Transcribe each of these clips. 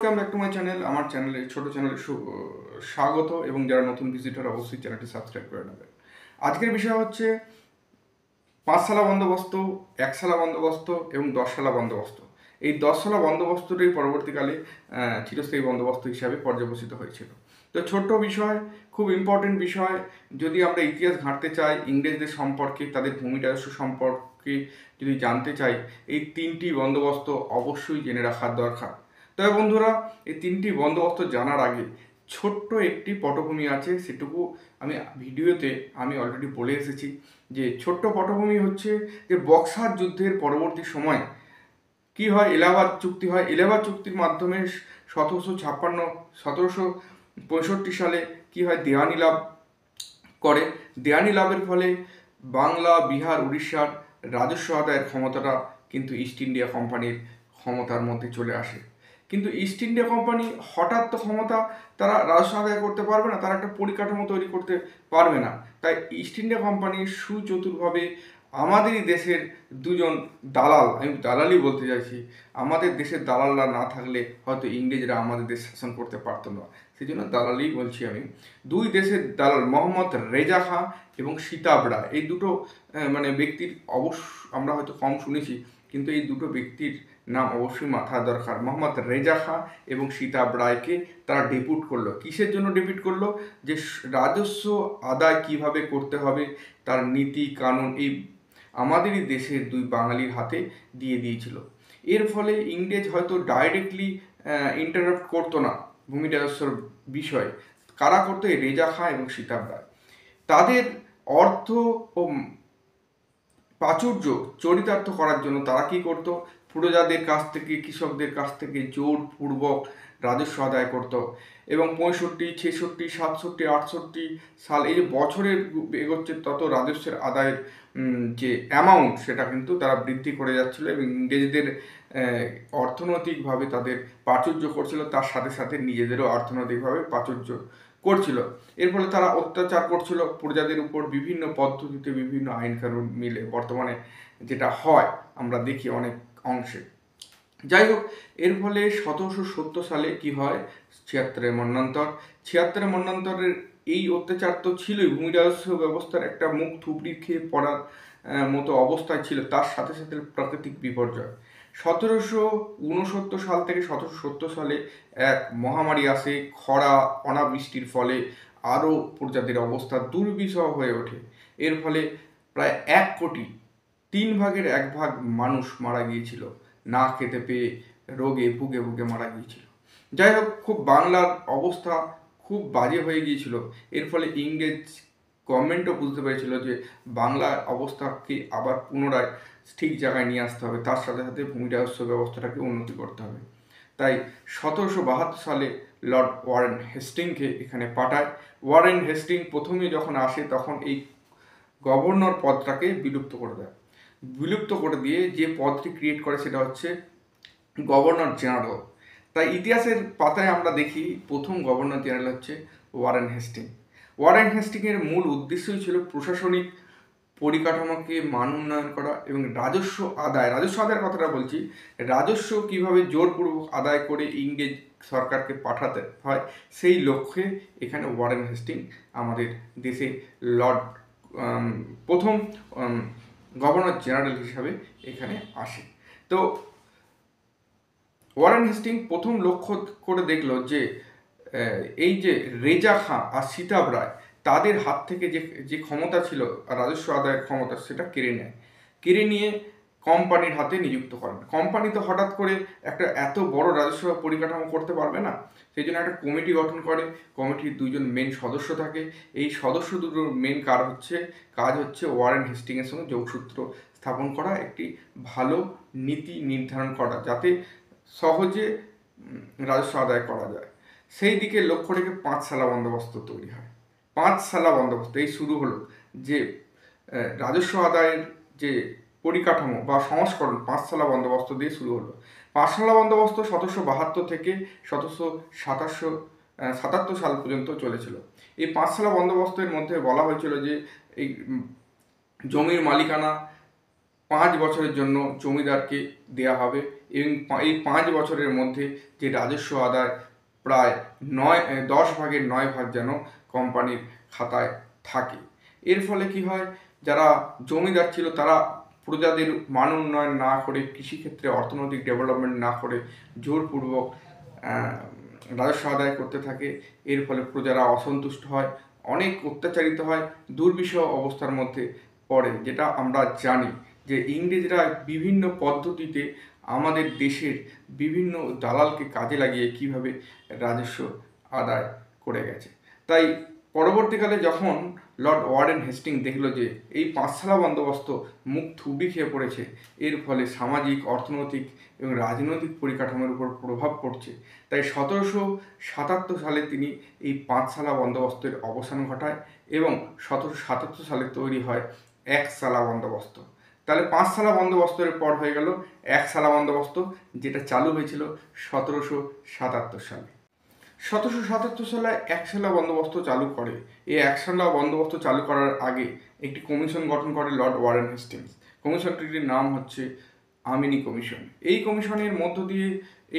Welcome back to my channel. আমার চ্যানেলে ছোট চ্যানেলে স্বাগত, এবং যারা নতুন ভিজিটর অবশ্যই চ্যানেলটি সাবস্ক্রাইব করে নেবেন। আজকের বিষয় হচ্ছে 5 সালা বন্দোবস্ত, 1 সালা বন্দোবস্ত এবং 10 সালা বন্দোবস্ত। এই 10 সালা বন্দোবস্তটাই পরবর্তীকালে চিরস্থায়ী বন্দোবস্ত হিসাবে পর্যবসিত হয়েছিল। তো ছোট্ট বিষয়, খুব ইম্পর্টেন্ট বিষয়। যদি আমরা ইতিহাস ঘাঁটতে চাই, ইংরেজদের সম্পর্কে, তাদের ভূমি রাজস্ব সম্পর্কে যদি জানতে চাই, এই 3টি বন্দোবস্ত অবশ্যই জেনে রাখার দরকার। তবে বন্ধুরা, এই 3টি বন্দোবস্ত জানার আগে ছোট্ট একটি পটভূমি আছে, সেটুকু আমি ভিডিওতে অলরেডি বলে এসেছি। যে ছোট্ট পটভূমি হচ্ছে যে বক্সার যুদ্ধের পরবর্তী সময় কি হয়, এলাহাবাদ চুক্তি হয়। এলাহাবাদ চুক্তির মাধ্যমে 1765 সালে কি হয়, দেওয়ানি লাভ করে। দেওয়ানি লাভের ফলে বাংলা, বিহার, উড়িষ্যার রাজস্ব আদায়ের ক্ষমতাটা কিন্তু ইস্ট ইন্ডিয়া কোম্পানির ক্ষমতার মধ্যে চলে আসে। কিন্তু ইস্ট ইন্ডিয়া কোম্পানি হঠাৎ তো ক্ষমতা, তারা রাজস্ব আদায় করতে পারবে না, তারা একটা পরিকাঠামো তৈরি করতে পারবে না। তাই ইস্ট ইন্ডিয়া কোম্পানি সুচতুরভাবে আমাদেরই দেশের দুজন দালাল, আমি দালালই বলতে চাইছি, আমাদের দেশের দালালরা না থাকলে হয়তো ইংরেজরা আমাদের দেশ শাসন করতে পারতো না, সেই জন্য দালালই বলছি আমি। দুই দেশের দালাল মোহাম্মদ রেজা খাঁ এবং সীতাব রায়, এই দুটো ব্যক্তির আমরা হয়তো কম শুনেছি, কিন্তু এই দুটো ব্যক্তির নাম অবশ্যই মাথায় দরকার। মোহাম্মদ রেজা খাঁ এবং সীতাব রায়কে তারা ডেপুট করলো। কিসের জন্য ডেপুট করলো? যে রাজস্ব আদায় কিভাবে করতে হবে, তার নীতি কানুন এই আমাদেরই দেশের দুই বাঙালির হাতে দিয়ে দিয়েছিল। এর ফলে ইংরেজ হয়তো ডাইরেক্টলি ইন্টারাপ্ট করতো না ভূমি রাজস্বর বিষয়। কারা করতো? এই রেজা খাঁ এবং সীতাব রায়। তাদের অর্থ ও প্রাচুর্য চরিতার্থ করার জন্য তারা কি করতো? প্রজাদের কাছ থেকে, কৃষকদের কাছ থেকে জোরপূর্বক রাজস্ব আদায় করত। এবং 65, 66, 67, 68 সাল, এই যে বছরের এগোচ্ছে তত রাজস্বের আদায়ের যে অ্যামাউন্ট, সেটা কিন্তু তারা বৃদ্ধি করে যাচ্ছিল এবং ইংরেজদের অর্থনৈতিকভাবে তাদের প্রাচুর্য করছিল, তার সাথে সাথে নিজেদেরও অর্থনৈতিকভাবে প্রাচুর্য করছিল। এর ফলে তারা অত্যাচার করছিল প্রজাদের উপর বিভিন্ন পদ্ধতিতে, বিভিন্ন আইন কানুন মিলে, বর্তমানে যেটা হয় আমরা দেখি অনেক অংশে। যাই হোক, এর ফলে 1770 সালে কি হয়, 76-এর মন্বন্তর। 76-এর মন্বন্তরের এই অত্যাচার তো ছিলই, ভূমি রাজস্ব ব্যবস্থার একটা মুখ থুবড়ি খেয়ে পড়ার মতো অবস্থায় ছিল, তার সাথে সাথে প্রাকৃতিক বিপর্যয়। 1769 সাল থেকে 1770 সালে এক মহামারী আসে, খরা, অনাবৃষ্টির ফলে আরও প্রজাতির অবস্থা দুর্বিষহ হয়ে ওঠে। এর ফলে প্রায় 1/3 মানুষ মারা গিয়েছিল, না খেতে পেয়ে, রোগে ভুগে ভুগে মারা গিয়েছিল। যাই হোক, খুব বাংলার অবস্থা খুব বাজে হয়ে গিয়েছিল। এর ফলে ইংরেজ গভর্নমেন্টও বুঝতে পেরেছিল যে বাংলার অবস্থাকে আবার পুনরায় ঠিক জায়গায় নিয়ে আসতে হবে, তার সাথে সাথে ভূমি রাজস্ব ব্যবস্থাটাকে উন্নতি করতে হবে। তাই 1772 সালে লর্ড ওয়ারেন হেস্টিংকে এখানে পাঠায়। ওয়ারেন হেস্টিং প্রথমে যখন আসে তখন এই গভর্নর পদটাকে বিলুপ্ত করে দেয়। বিলুপ্ত করে দিয়ে যে পদটি ক্রিয়েট করে সেটা হচ্ছে গভর্নর জেনারেল। তাই ইতিহাসের পাতায় আমরা দেখি প্রথম গভর্নর জেনারেল হচ্ছে ওয়ারেন হেস্টিং। ওয়ারেন হেস্টিংয়ের মূল উদ্দেশ্যই ছিল প্রশাসনিক পরিকাঠামোকে মান উন্নয়ন করা এবং রাজস্ব আদায়ের কথাটা বলছি, রাজস্ব কিভাবে জোরপূর্বক আদায় করে ইংরেজ সরকারকে পাঠাতে হয়, সেই লক্ষ্যে এখানে ওয়ারেন হেস্টিং আমাদের দেশে প্রথম গভর্নর জেনারেল হিসাবে এখানে আসে। তো ওয়ারেন হেস্টিং প্রথম লক্ষ্য করে দেখলো যে এই যে রেজা খাঁ আর সীতাব রায়, তাদের হাত থেকে যে ক্ষমতা ছিল রাজস্ব আদায়ের ক্ষমতা, সেটা কেড়ে নিয়ে কোম্পানির হাতে নিযুক্ত করেন। কোম্পানি তো হঠাৎ করে একটা এত বড় রাজস্ব পরিকাঠামো করতে পারবে না, সেই জন্য একটা কমিটি গঠন করে। কমিটির 2জন মেন সদস্য থাকে। এই সদস্য দুটোর মেন কাজ হচ্ছে ওয়ারেন হেস্টিংয়ের সঙ্গে যোগসূত্র স্থাপন করা, একটি ভালো নীতি নির্ধারণ করা, যাতে সহজে রাজস্ব আদায় করা যায়। সেই দিকে লক্ষ্য রেখে 5 সালা বন্দোবস্ত তৈরি হয়। 5 সালা বন্দোবস্ত এই শুরু হলো যে রাজস্ব আদায়ের যে পরিকাঠামো বা সংস্করণ 5 সালা বন্দোবস্ত দিয়ে শুরু হলো। 5 সালা বন্দোবস্ত 1772 থেকে 1777 সাল পর্যন্ত চলেছিল। এই 5 সালা বন্দোবস্তের মধ্যে বলা হয়েছিল যে এই জমির মালিকানা 5 বছরের জন্য জমিদারকে দেয়া হবে এবং এই 5 বছরের মধ্যে যে রাজস্ব আদায় প্রায় 10 ভাগের 9 ভাগ যেন কোম্পানির খাতায় থাকে। এর ফলে কি হয়, যারা জমিদার ছিল তারা প্রজাদের মান উন্নয়ন না করে, কৃষিক্ষেত্রে অর্থনৈতিক ডেভেলপমেন্ট না করে জোরপূর্বক রাজস্ব আদায় করতে থাকে। এর ফলে প্রজারা অসন্তুষ্ট হয়, অনেক অত্যাচারিত হয়, দুর্বিষহ অবস্থার মধ্যে পড়ে। যেটা আমরা জানি যে ইংরেজরা বিভিন্ন পদ্ধতিতে আমাদের দেশের বিভিন্ন দালালকে কাজে লাগিয়ে কিভাবে রাজস্ব আদায় করে গেছে। তাই পরবর্তীকালে যখন লর্ড ওয়ারেন হেস্টিং দেখলো যে এই পাঁচশালা বন্দোবস্ত মুখ থুবড়ি খেয়ে পড়েছে, এর ফলে সামাজিক, অর্থনৈতিক এবং রাজনৈতিক পরিকাঠামোর উপর প্রভাব পড়ছে, তাই 1777 সালে তিনি এই পাঁচশালা বন্দোবস্তের অবসান ঘটায় এবং 1777 সালে তৈরি হয় একশালা বন্দোবস্ত। তাহলে পাঁচশালা বন্দোবস্তের পর হয়ে গেল একশালা বন্দোবস্ত, যেটা চালু হয়েছিল 1777 সালে। 1777 সালে একশালা বন্দোবস্ত চালু করে। এই একশালা বন্দোবস্ত চালু করার আগে একটি কমিশন গঠন করে লর্ড ওয়ারেন হেস্টিংস। কমিশনটির নাম হচ্ছে আমিনি কমিশন। এই কমিশনের মধ্য দিয়ে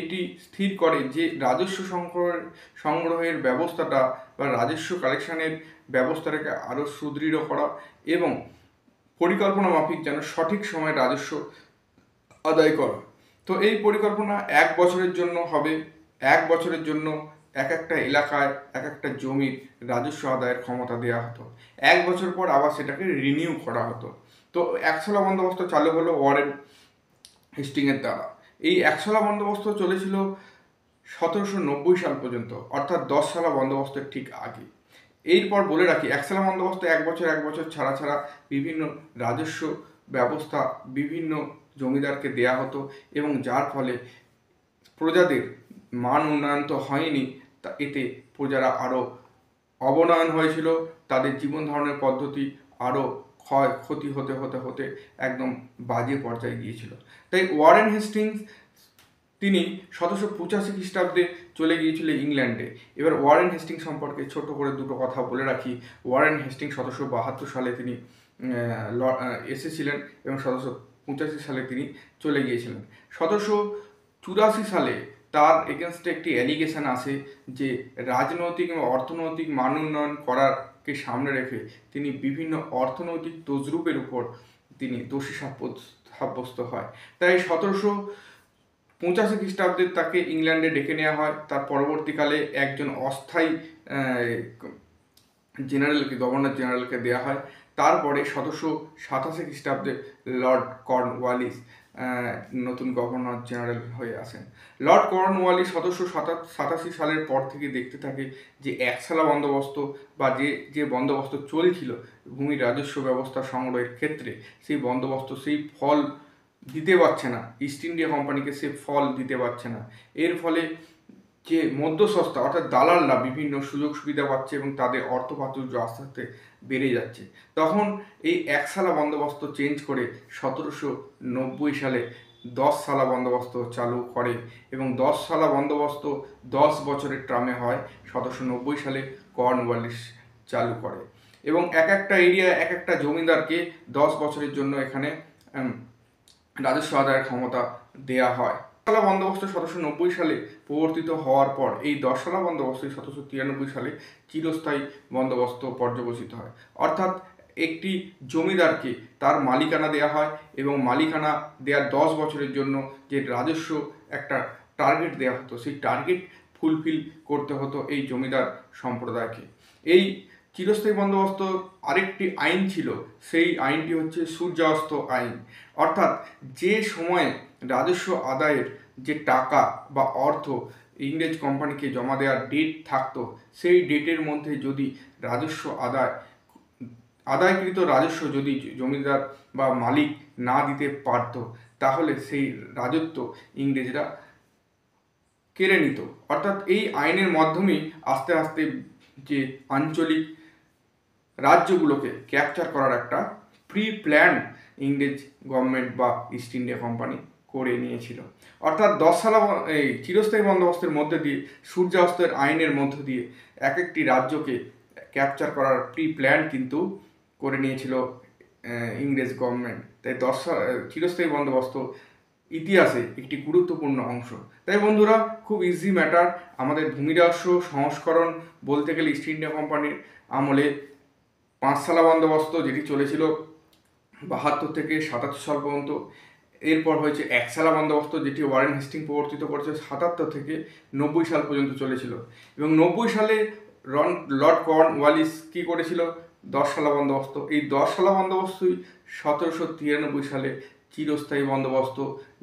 এটি স্থির করে যে রাজস্ব সংগ্রহের ব্যবস্থাটা বা রাজস্ব কালেকশনের ব্যবস্থাটাকে আরও সুদৃঢ় করা এবং পরিকল্পনা মাফিক যেন সঠিক সময়ে রাজস্ব আদায় করা। তো এই পরিকল্পনা 1 বছরের জন্য হবে। 1 বছরের জন্য এক একটা এলাকায় এক একটা জমির রাজস্ব আদায়ের ক্ষমতা দেওয়া হতো। 1 বছর পর আবার সেটাকে রিনিউ করা হতো। তো একশালা বন্দোবস্ত চালু হলো ওয়ারেন হেস্টিংয়ের দ্বারা। এই একশালা বন্দোবস্ত চলেছিল 1790 সাল পর্যন্ত, অর্থাৎ 10 সালা বন্দোবস্তের ঠিক আগে। এরপর বলে রাখি, একশালা বন্দোবস্ত 1 বছর ছাড়া ছাড়া বিভিন্ন রাজস্ব ব্যবস্থা বিভিন্ন জমিদারকে দেয়া হতো এবং যার ফলে প্রজাদের মান উন্নয়ন তো হয়নি, তা এতে প্রজারা আরও অবনয়ন হয়েছিল, তাদের জীবন ধারণের পদ্ধতি আরও ক্ষতি হতে হতে হতে একদম বাজে পর্যায়ে গিয়েছিল। তাই ওয়ারেন হেস্টিংস তিনি 1785 খ্রিস্টাব্দে চলে গিয়েছিল ইংল্যান্ডে। এবার ওয়ারেন হেস্টিংস সম্পর্কে ছোট করে দুটো কথা বলে রাখি। ওয়ারেন হেস্টিংস 1772 সালে তিনি এসেছিলেন এবং 1785 সালে তিনি চলে গিয়েছিলেন। 1784 সালে তার এগেনস্টে একটি অ্যালিগেশন আসে যে রাজনৈতিক এবং অর্থনৈতিক মান উন্নয়ন করারকে সামনে রেখে তিনি বিভিন্ন অর্থনৈতিক তজরুপের উপর তিনি দোষী সাব্যস্ত হয়। তাই 1785 খ্রিস্টাব্দে তাকে ইংল্যান্ডে ডেকে নেওয়া হয়। তার পরবর্তীকালে একজন অস্থায়ী গভর্নর জেনারেলকে দেওয়া হয়। তারপরে 1787 খ্রিস্টাব্দে লর্ড কর্নওয়ালিস নতুন গভর্নর জেনারেল হয়ে আসেন। লর্ড কর্নওয়ালিস 1787 সালের পর থেকে দেখতে থাকে যে একশালা বন্দোবস্ত বা যে বন্দোবস্ত চলছিল ভূমির রাজস্ব ব্যবস্থা সংগ্রহের ক্ষেত্রে, সেই বন্দোবস্ত সেই ফল দিতে পারছে না, ইস্ট ইন্ডিয়া কোম্পানিকে সে ফল দিতে পারছে না। এর ফলে যে মধ্যস্বত্তা অর্থাৎ দালালরা বিভিন্ন সুযোগ সুবিধা পাচ্ছে এবং তাদের অর্থ প্রাচুর্য আস্তে আস্তে বেড়ে যাচ্ছে। তখন এই একশালা বন্দোবস্ত চেঞ্জ করে 1790 সালে 10 সালা বন্দোবস্ত চালু করে এবং 10 সালা বন্দোবস্ত 10 বছরের ট্রামে হয়। 1790 সালে কর্নওয়ালিস চালু করে এবং এক একটা এরিয়া এক একটা জমিদারকে 10 বছরের জন্য এখানে রাজস্ব আদায়ের ক্ষমতা দেয়া হয়। সালা বন্দোবস্ত 1790 সালে প্রবর্তিত হওয়ার পর এই 10 সালা বন্দোবস্ত 1793 সালে চিরস্থায়ী বন্দোবস্ত পর্যবসিত হয়। অর্থাৎ একটি জমিদারকে তার মালিকানা দেয়া হয় এবং মালিকানা দেওয়ার 10 বছরের জন্য যে রাজস্ব একটা টার্গেট দেওয়া হতো, সেই টার্গেট ফুলফিল করতে হতো এই জমিদার সম্প্রদায়কে। এই চিরস্থায়ী বন্দোবস্ত আরেকটি আইন ছিল, সেই আইনটি হচ্ছে সূর্যাস্ত আইন। অর্থাৎ যে সময়ে রাজস্ব আদায়ের যে টাকা বা অর্থ ইংরেজ কোম্পানিকে জমা দেওয়ার ডেট থাকতো, সেই ডেটের মধ্যে যদি রাজস্ব আদায়কৃত রাজস্ব যদি জমিদার বা মালিক না দিতে পারত, তাহলে সেই রাজত্ব ইংরেজরা কেড়ে নিত। অর্থাৎ এই আইনের মাধ্যমেই আস্তে আস্তে যে আঞ্চলিক রাজ্যগুলোকে ক্যাপচার করার একটা প্রি প্ল্যান ইংরেজ গভর্নমেন্ট বা ইস্ট ইন্ডিয়া কোম্পানি করে নিয়েছিল। অর্থাৎ 10 সালা এই চিরস্থায়ী বন্দোবস্তের মধ্যে দিয়ে সূর্যাস্তের আইনের মধ্য দিয়ে এক একটি রাজ্যকে ক্যাপচার করার প্রি প্ল্যান কিন্তু করে নিয়েছিল ইংরেজ গভর্নমেন্ট। তাই চিরস্থায়ী বন্দোবস্ত ইতিহাসে একটি গুরুত্বপূর্ণ অংশ। তাই বন্ধুরা, খুব ইজি ম্যাটার। আমাদের ভূমিরাস্য সংস্করণ বলতে গেলে ইস্ট ইন্ডিয়া কোম্পানির আমলে পাঁচশালা বন্দোবস্ত, যেটি চলেছিল 72 থেকে 77 সাল পর্যন্ত। এরপর হয়েছে একশালা বন্দোবস্ত, যেটি ওয়ারেন হেস্টিং প্রবর্তিত করেছে 77 থেকে 90 সাল পর্যন্ত চলেছিল। এবং 90 সালে লর্ড কর্নওয়ালিস কী করেছিল? 10 শালা বন্দোবস্ত। এই 10 শালা বন্দোবস্তই 1793 সালে চিরস্থায়ী বন্দোবস্ত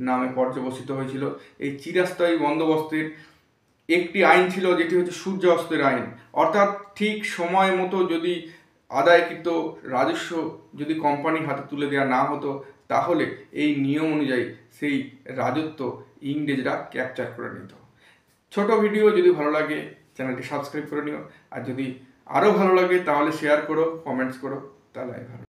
নামে পর্যবসিত হয়েছিল। এই চিরস্থায়ী বন্দোবস্তের একটি আইন ছিল, যেটি হচ্ছে সূর্যাস্তের আইন। অর্থাৎ ঠিক সময় মতো যদি আদায়কৃত রাজস্ব যদি কোম্পানির হাতে তুলে দেওয়া না হতো, তাহলে এই নিয়ম অনুযায়ী সেই রাজত্ব ইংরেজরা ক্যাপচার করে নিত। ছোট ভিডিও, যদি ভালো লাগে চ্যানেলটি সাবস্ক্রাইব করে নিও, আর যদি আরও ভালো লাগে তাহলে শেয়ার করো, কমেন্টস করো, তাহলে ভালো।